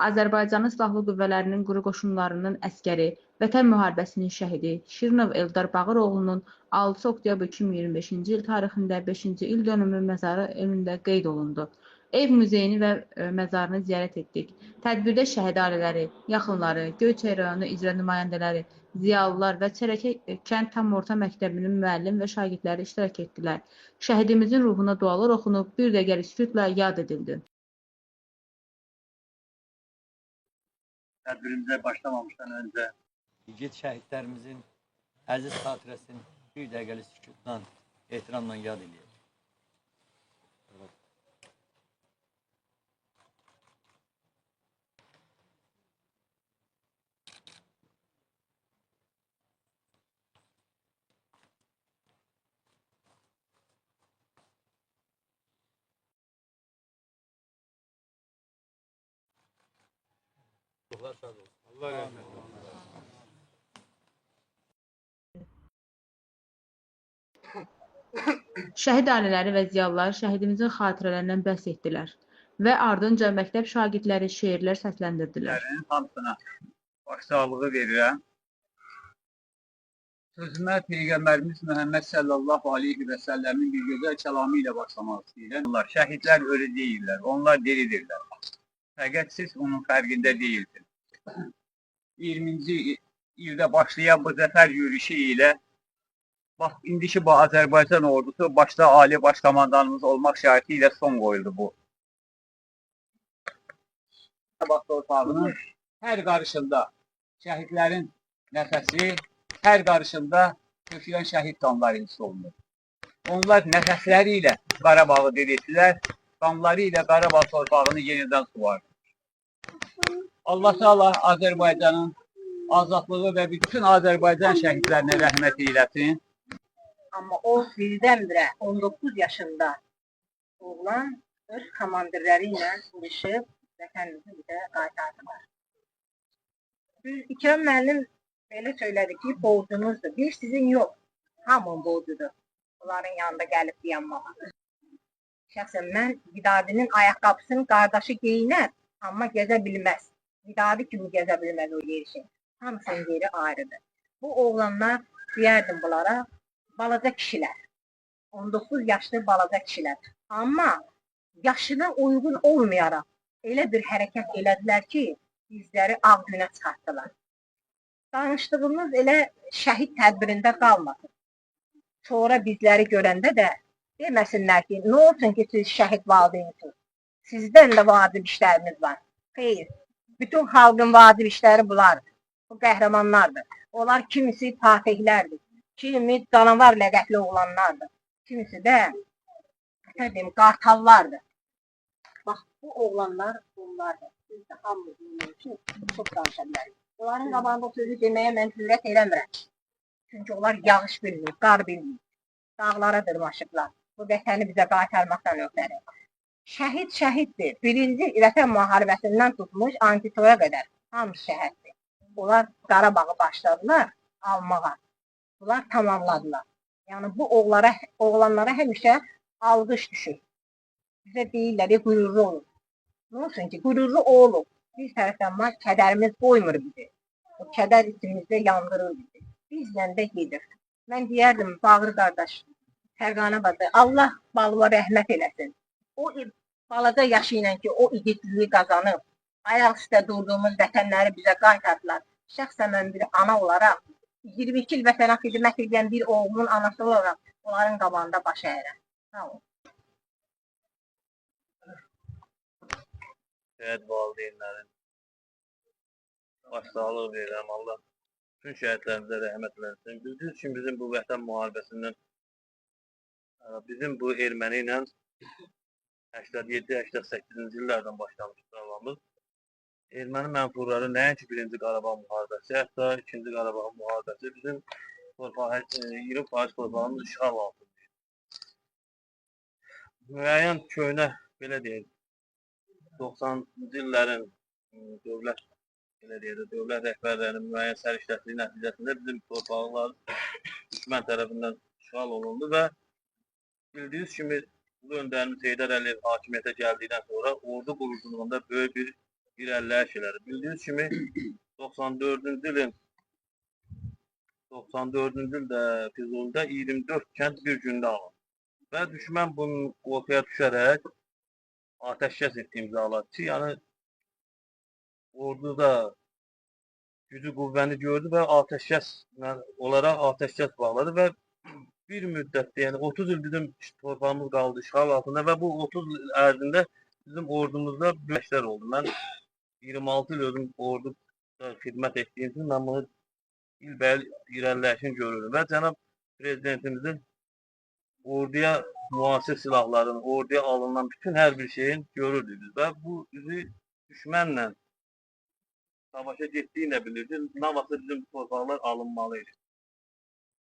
Azərbaycanın Silahlı Qüvvələrinin Quru Qoşunlarının əsgəri, Vətən müharibəsinin şəhidi Şirinov Eldar Bağıroğlunun 6 oktyabr 2025-ci il tarixində 5-ci ildönümü məzarı evində qeyd olundu. Ev muzeyini və məzarını ziyarət etdik. Tədbirdə şəhid ailələri, yaxınları, Göyçay rayonu icra nümayəndələri, ziyalılar və Çərəkə kənd tam orta məktəbinin müəllim və şagirdləri iştirak etdilər. Şəhidimizin ruhuna dualar oxunub, bir dəqiqəlik sükutla yad edildi. Tədbirimizə başlamamışdan öncə İgid şəhidlərimizin əziz xatirəsini bir dəqiqəlik sükutla, ehtiramla yad edir. Allah razı olsun. Allah rəhmət eylesin. Şəhid ailələri və ziyalılar şəhidimizin xatirələrindən bəhs etdilər və ardınca məktəb şagirdləri şeirlər səsləndirdilər. Hamısına başsağlığı verirəm. Sözümə Peyğəmbərimiz Məhəmməd sallallahu aleyhi və səlləmin bir gözəl kəlamı ilə başlamaq istəyirəm. Onlar şəhidlər ölü deyirlər, onlar diridirlər. Fəqət siz onun fərqində deyilsiniz. 20-ci ildə başlayan bu zəfər yürüyüşü ilə bax, indiki bu Azərbaycan ordusu başda Ali Başkomandanımız olmaq şərti ilə son qoyuldu bu. Bax, torpağının hər qarışında şəhidlərin nəfəsi, hər qarışında tökülən şəhid qanları hiss olunur. Onlar nəfəsləri ilə Qarabağı diriltdilər, qanları ilə Qarabağ torpağını yenidən suvardı. Allah Teala Azərbaycanın azadlığı və bütün Azərbaycan şəhidlərinə rəhmət eyləsin. Amma o birdən-birə 19 yaşında oğlan öz komandirləri ilə vuruşub vətənimizi bizə qaytardılar. İkram müəllim belə söylədi ki, borcunuzdur. Bir sizin yox, hamının borcudur. Onların yanında gəlib dayanmağa. Şəxsən mən Vidadinin ayaqqabısını qardaşı geyinər, amma gəzə bilməz. Vidadi kimi gəzə bilməz o yerişin. Hamısının yeri ayrıdır. Bu oğlanlar deyərdim bunlara, balaca kişilər. 19 yaşlı balaca kişilər. Amma yaşına uyğun olmayaraq elə bir hərəkət elədilər ki, bizləri ağ günə çıxartdılar. Danışdığımız elə şəhid tədbirində qalmasın. Sonra bizləri görəndə də deməsinlər ki, nə olsun ki, siz şəhid valideynsiniz. Sizdən də vacib işləriniz var. Xeyr, bütün xalqın vacib işləri bunlardır. Bu qəhrəmanlardır. Onlar kimisi fatihlərdir. Kimi canavar ləqəbli oğlanlardır. Kimisi də qartallardır. Bax, bu oğlanlar bunlardır. Biz də hamımız bunun üçün çox danışa bilərik. Onların qabağında sözü deməyə mən cürət eləmirəm. Çünki onlar yağış bilmir, qar bilmir. Dağlara dırmaşıblar. Bu vətəni bizə qaytarmaqdan ötəri. Şəhid şəhiddir. Birinci Vətən müharibəsindən tutmuş Antitoya qədər hamısı şəhiddir. Onlar Qarabağı başladılar almağa. Bunlar tamamladılar. Yəni bu oğlanlara həmişə alqış düşür. Bizə deyirlər, qürurlu olun. Nə olsun ki, qürurlu olun. Bir tərəfdən var, kədərimiz qoymur bizi. O kədər içimizdə yandırır bizi. Bizlə də gedir. Mən deyərdim, Bağır qardaş, Fərqanə bacı, Allah balığa rəhmət eləsin. O balaca yaşı ilə ki, o igidliyi qazanıb, ayaq üstə durduğumuz vətənləri bizə qaytardılar. Şəxsən mən bir ana olaraq, 22 il vətənə xidmət edən bir oğlumun anası olaraq onların qabağında baş əyirəm. Sağ olun. Şəhid valideynlərin başsağlığı verirəm. Allah bütün şəhidlərimizə rəhmət eləsin. Bildiyiniz kimi bizim bu vətən müharibəsindən bizim bu erməni ilə 87-88-ci illərdən başlamış davamız. Erməni mənfurları nəinki 1-ci Qarabağ müharibəsi, hətta 2-ci Qarabağ müharibəsi bizim 20% torpağımız işğal altındır. Müəyyən köhnə, belə deyək, 90-cı illərin dövlət rəhbərlərinin müəyyən səriştəsinin nəticəsində bizim torpaqlar düşmən tərəfindən işğal olundu və bildiyiniz kimi Ulu öndərimiz Heydər Əliyev hakimiyyətə gəldikdən sonra ordu quruculuğunda böyük bir irəliləyiş elədi. Bildiyiniz kimi 94-cü ilin 94-cü ildə Füzulidə 24 kənd bir gündə alındı. Və düşmən bunun qorxuya düşərək atəşkəs imzaladı ki, yəni orduda gücü qüvvəni gördü və atəşkəs olaraq atəşkəs bağladı və bir müddətdə, yəni 30 il bizim torpağımız qaldı işğal altında və bu 30 il ərzində bizim ordumuzda böyüklər oldu. Mən 26 il özüm orduda xidmət etdiyim üçün mən bunu ilbəil irəliləyişini görürüm və cənab prezidentimizin orduya müasir silahların, orduya alınan bütün hər bir şeyin görürdük biz və bu bizi düşmənlə savaşa getdiyini də bilirdi. Nə vaxtsa bizim torpaqlar alınmalıydı.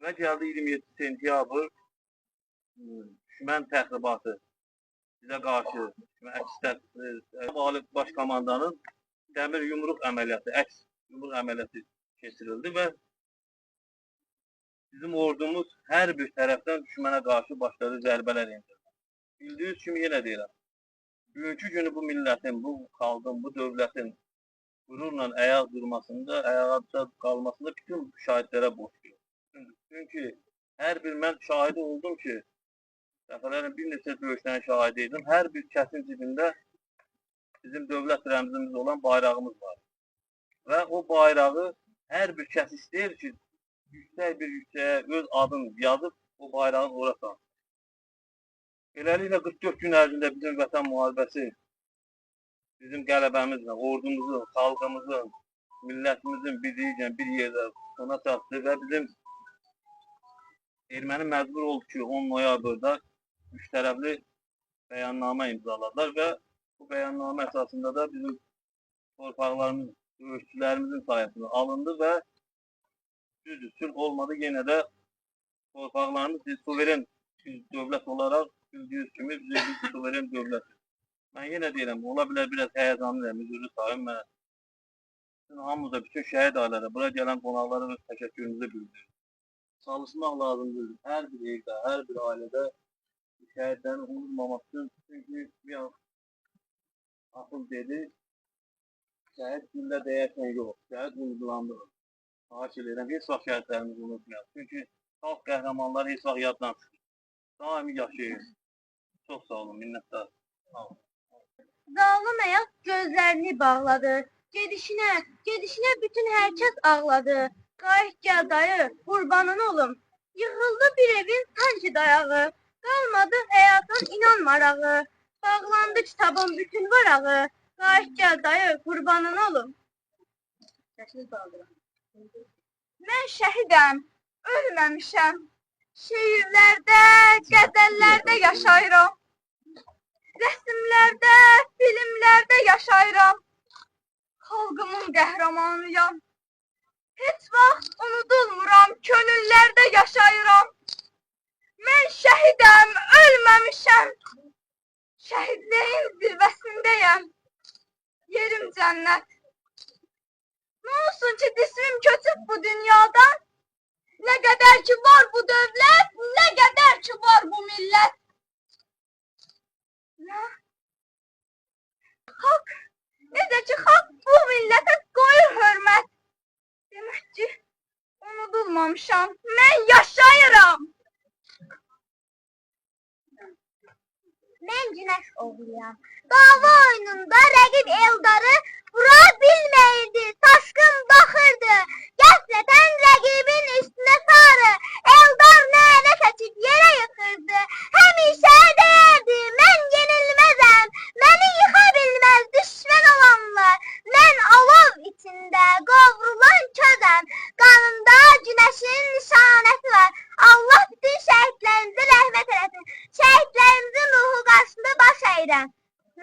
Və gəldi 27 sentyabr düşmən təxribatı bizə qarşı Ali Baş Komandanın dəmir yumruq əməliyyatı, əks yumruq əməliyyatı keçirildi və bizim ordumuz hər bir tərəfdən düşmənə qarşı başladı zərbələr endirdi. Bildiyiniz kimi yenə deyirəm, bugünkü günü bu millətin, bu xalqın, bu dövlətin qürurla ayaq durmasında, ayağa qalmasında bütün şahidlərə borcluyum. Çünki hər bir mən şahidi oldum ki, dəfələrin bir neçə döyüşlərin şahidi idim. Hər bir kəsin cibində bizim dövlət rəmzimiz olan bayrağımız var. Və o bayrağı hər bir kəs istəyir ki, yüksək bir yüksəyə öz adını yazıb o bayrağın ora salsın. Beləliklə 44 gün ərzində bizim vətən müharibəsi, bizim qələbəmizlə, ordumuzun, xalqımızın, millətimizin birliyi bir yerdə sona çatdı və bizim erməni məcbur oldu ki, 10 noyabrda üç tərəfli bəyannamə imzaladılar və bu bəyannamə əsasında da bizim torpaqlarımız, döyüşçülərimizin sayəsində alındı və düzdür, sülh olmadı, yenə də torpaqlarımız suveren dövlət olaraq bildiyiniz kimi bir suveren dövlət. Mən yenə deyirəm, ola bilər biraz həyəcanlıyam, üzürlü sayım mən. Hamımıza, bütün şəhid ailələrə, bura gələn qonaqlara öz təşəkkürümüzü bildirir. Çalışmaq lazımdır. Hər bir evdə, hər bir ailədə şəhidlərin unutmamaq üçün. Çünki bir akıl dedi, şəhid güllə dəyərkən yox, şəhid unutulandır. Xahiş edirəm, heç vaxt şəhidlərimizi unutmayaq. Çünki xalq qəhrəmanları heç vaxt yaddan çıxır. Daimi yaşayır. Çox sağ olun, minnətdar. Sağ olun. Zalım həyat gözlərini bağladı. Gedişinə bütün hər kəs ağladı. Qayıt gəl dayı, qurbanın olum. Yıxıldı bir evin sanki dayağı. Qalmadı həyatın inan marağı. Bağlandı kitabın bütün varağı. Qayıt gəl dayı, qurbanın olum. Mən şəhidəm, ölməmişəm. Şeirlərdə, qəzəllərdə yaşayıram. Rəsmlərdə, filmlərdə yaşayıram. Xalqımın qəhrəmanıyam. Heç vaxt unudulmuram, könüllərdə yaşayıram. Mən şəhidəm, ölməmişəm. Şəhidliyin zirvəsindəyəm. Yerim cənnət. Nə olsun ki, cismim köçüb bu dünyadan. Nə qədər ki var bu dövlət, nə qədər ki var bu millət. Xalq, necə ki xalq bu millətə qoyur hörmət. Demək ki, unudulmamışam, mən yaşayıram. Mən Günəş oğluyam. Dava oyununda rəqib Eldarı vura bilməyirdi, taşqın baxırdı. Qəflətən rəqibin üstünə sarı, Eldar nənə keçib yerə yıxırdı. Həmişə deyərdi, mən yenilməzəm, məni yıxa bilməz düşmən olanlar. Mən alov içində qovrulan közəm, qanımda günəşin nişanəsi var. Allah bütün şəhidlərimizə rəhmət eləsin, şəhidlərimizin ruhu qarşısında baş əyirəm.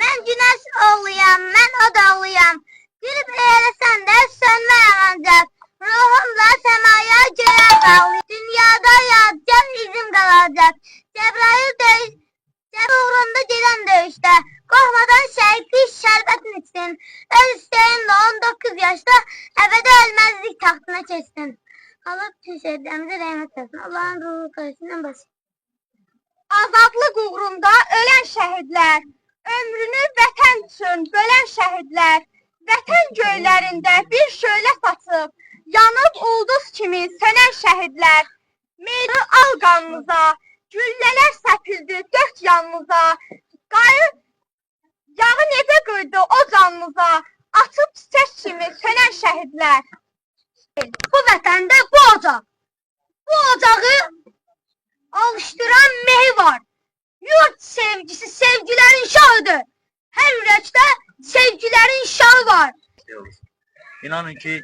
Mən Günəş oğluyam, mən od oğluyam, gülüb eyləsən də sönməyəm ancaq. Ruhumla səmaya görə bağlıyım, dünyada yadgar izim qalacaq. Cəbrayıl uğrunda gedən döyüşdə, qorxmadan şəhidlik şərbətin içsin. Öz istəyimlə 19 yaşda əbədi ölməzlik taxtına keçsin. Allah bütün şəhidlərimizə rəhmət etsin. Allahın ruhu qarşısından başı. Azadlıq uğrunda ölən şəhidlər, ömrünü vətən üçün bölən şəhidlər, Vətən göylərində bir şölə saçıb, yanıb ulduz kimi sönən şəhidlər. Meydanı al qanınıza, güllələr səpildi dörd yanınıza. Yağı necə qıydı o canınıza, açıb çiçək kimi sönən şəhidlər. Bu vətəndə bu ocaq, bu ocağı alışdıran mehi var. Yurt sevgisi sevgilərin şahıdır. Hər ürəkdə sevgilərin şahı var. İnanın ki,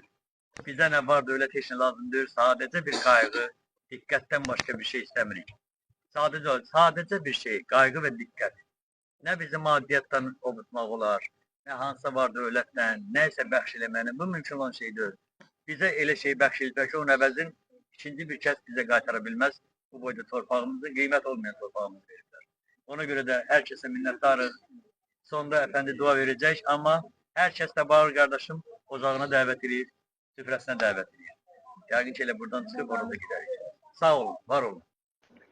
bizə nə var dövlət işin lazımdır. Sadəcə bir qayğı, diqqətdən başqa bir şey istəmirik. Sadəcə bir şey, qayğı və diqqət. Nə bizi maddiyyatdan ovutmaq olar, nə hansısa var dövlətdən, nə isə bəxş eləməni, bu mümkün olan şeydir. Bizə elə şey bəxş edilmək ki, onun əvəzin ikinci bir kəs bizə qaytara bilməz. Bu boyda torpağımızı, qiymət olmayan torpağımızı verirlər. Ona görə də hər kəsə minnətdarıq. Sonda əfəndi dua verəcək, amma hər kəs də bağır qardaşım ocağına dəvət edir, süfrəsinə dəvət edir. Yəqin ki, elə buradan çıxıb orada gidərik. Sağ olun, var olun.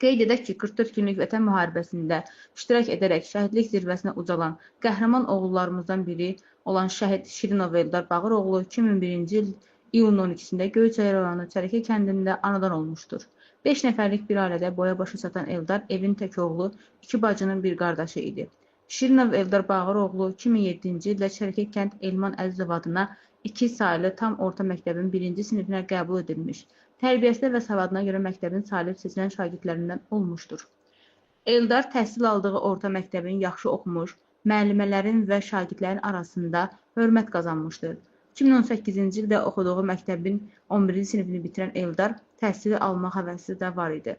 Qeyd edək ki, 44 günlük vətən müharibəsində iştirak edərək şəhidlik zirvəsinə ucalan qəhrəman oğullarımızdan biri olan şəhid Şirinov Eldar Bağıroğlu 2001-ci il iyulun 12-sində Göyçay rayonu Çərəkə kəndində anadan olmuşdur. 5 nəfərlik bir ailədə boya başa çatan Eldar evin tək oğlu, 2 bacının bir qardaşı idi. Şirinov Eldar Bağıroğlu 2007-ci ildə Çərəkə kənd Elman Əzizov adına 2 saylı tam orta məktəbin 1-ci sinifinə qəbul edilmiş. Tərbiyəsinə və savadına görə məktəbin salib seçilən şagirdlərindən olmuşdur. Eldar təhsil aldığı orta məktəbin yaxşı oxumuş, müəllimələrin və şagirdlərin arasında hörmət qazanmışdır. 2018-ci ildə oxuduğu məktəbin 11-ci sinifini bitirən Eldar təhsili almaq həvəsi də var idi.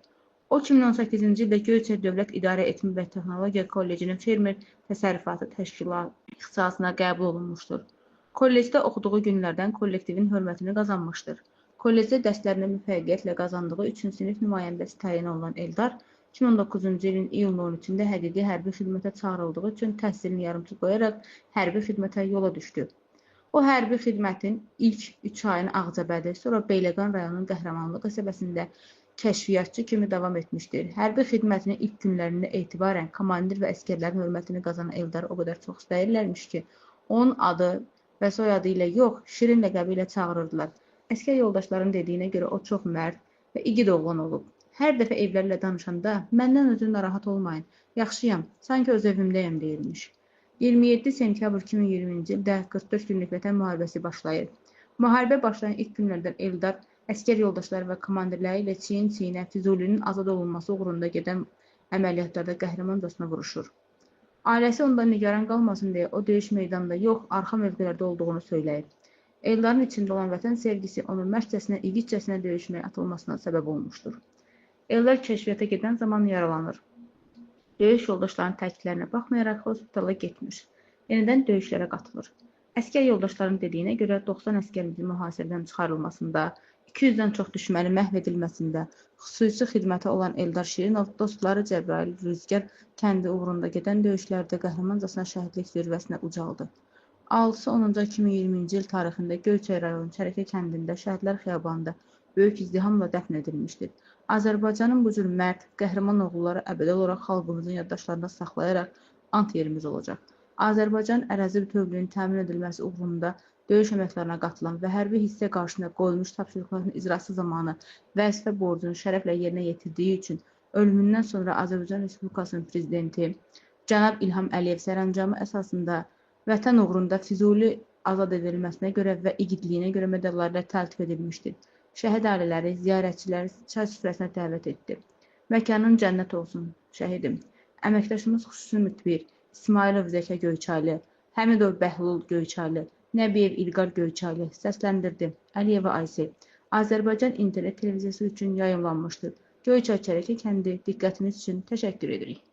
O 2018-ci ildə Göyçay Dövlət İdarə Etmə və Texnologiya Kollecinin fermer təsərrüfatı təşkilatı ixtisasına qəbul olunmuşdur. Kollecdə oxuduğu günlərdən kollektivin hörmətini qazanmışdır. Kollecdə dərslərini müvəffəqiyyətlə qazandığı 3-cü sinif nümayəndəsi təyin olunan Eldar 2019-cu ilin iyulun 13-də həqiqi hərbi xidmətə çağırıldığı üçün təhsilini yarımçıq qoyaraq hərbi xidmətə yola düşdü. O hərbi xidmətin ilk 3 ayını Ağcabədi, sonra Beyləqan rayonunun Qəhrəmanlı qəsəbəsində kəşfiyyatçı kimi davam etmişdir. Hərbi xidmətinin ilk günlərində etibarən komandir və əsgərlərin hörmətini qazanan Eldarı o qədər çox istəyirlərmiş ki, onun adı və soyadı ilə yox, Şirin ləqəbi ilə çağırırdılar. Əskər yoldaşların dediyinə görə o çox mərd və igid oğlan olub. Hər dəfə evlərlə danışanda məndən ötürü narahat olmayın, yaxşıyam, sanki öz evimdəyəm deyilmiş. 27 sentyabr 2020-ci ildə 44 günlük vətən müharibəsi başlayır. Müharibə başlayan ilk günlərdən Eldar əskər yoldaşları və komandirləri ilə çiyin-çiyinə Füzulinin azad olunması uğrunda gedən əməliyyatlarda qəhrəmancasına vuruşur. Ailəsi ondan nigaran qalmasın deyə o döyüş meydanında yox, arxa mövqelərdə olduğunu söyləyir. Eldarın içində olan vətən sevgisi onun mərdcəsinə, igidcəsinə döyüşməyə atılmasına səbəb olmuşdur. Eldar kəşfiyyata gedən zaman yaralanır. Döyüş yoldaşlarının təkidlərinə baxmayaraq hospitala getmir. Yenidən döyüşlərə qatılır. Əskər yoldaşlarının dediyinə görə 90 əskərimizin mühasirədən çıxarılmasında, 200-dən çox düşməni məhv edilməsində, xüsusi xidmətə olan Eldar Şirinov dostları Cəbrayıl Rüzgar kəndi uğrunda gedən döyüşlərdə qəhrəmancasına şəhidlik zirvəsinə ucaldı. 6-10 2020-ci il tarixində Göyçay rayonu Çərəkə kəndində Şəhidlər Xiyabanında böyük izdihamla dəfn edilmişdir. Azərbaycanın bu cür mərd, qəhrəman oğulları əbədi olaraq xalqımızın yaddaşlarında saxlayaraq ant yerimiz olacaq. Azərbaycan ərazi bütövlüyünün təmin edilməsi uğrunda döyüş əməklərine qatılan və hərbi hissə qarşısında qoyulmuş tapşırıqların icrası zamanı vəzifə borcunu şərəflə yerinə yetirdiyi üçün ölümündən sonra Azərbaycan Respublikasının Prezidenti cənab İlham Əliyev sərəncamı əsasında vətən uğrunda Füzuli azad edilməsinə görə və igidliyinə görə medallarla təltif edilmişdir. Şəhid ailələri, ziyarətçiləri çay süfrəsinə dəvət etdi. Məkanın cənnət olsun, şəhidim. Əməkdaşımız xüsusi mütbir İsmailov Zəkə Göyçaylı, Həmidov Bəhlul Göyçaylı, Nəbiyev İlqar Göyçaylı səsləndirdi. Əliyeva Aysel. Azərbaycan İnternet televiziyası üçün yayımlanmışdır. Göyçay Çərəkə kəndi diqqətiniz üçün təşəkkür edirik.